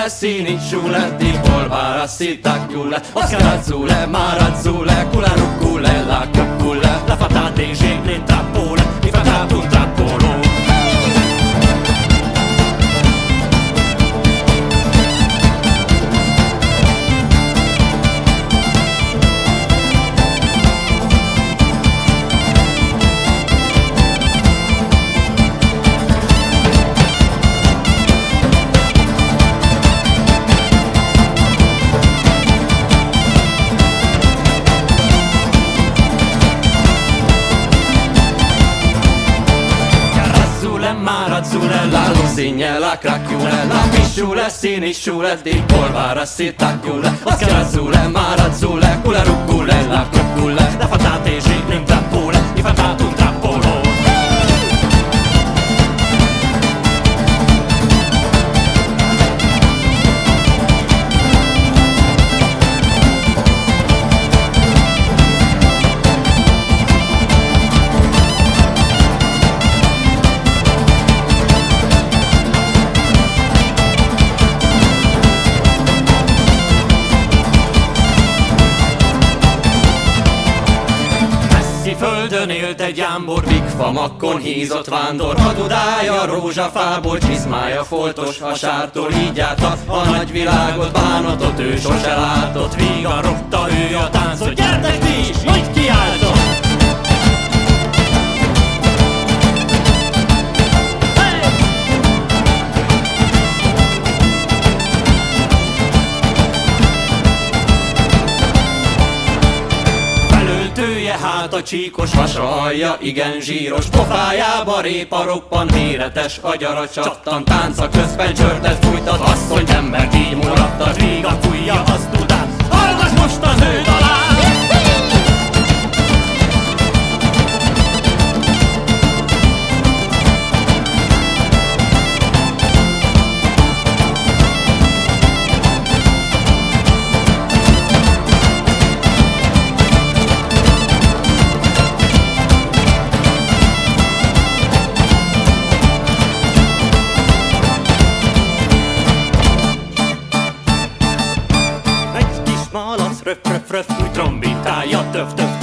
pisciule, sinisciule, di polvara si tacchiule, oscarazzule, marazzule, cularuccule, la cuccule, la fatate gene trappole, mi fatate un trappolo. Marazzule, la lusigne, la cracchiule, la pisciule, sinisciule, di polvara si tacchiule, oscarazzule, marazzule, cularuccule, la cuccule, la fatate gene in trappole, mi fatate un trappolo. Földön élt egy jámbor, vikfamakkon hízott vándor. A dudája rózsafából, csizmája foltos hasártól. Így járta a nagyvilágot, bánatot ő sose látott. Vígan rogta ő a táncot, gyertek ti is, így kiáltott. Hát a csíkos vasalja, igen zsíros, pofájába répa roppan, méretes agyara csattan, tánca közben csörtet fújtat, asszonyt embert így mulattat, vígan fújja az dudát, hallgass most az ő dalát! Malac, röf, röf, röf, új trombitája, töf, töf,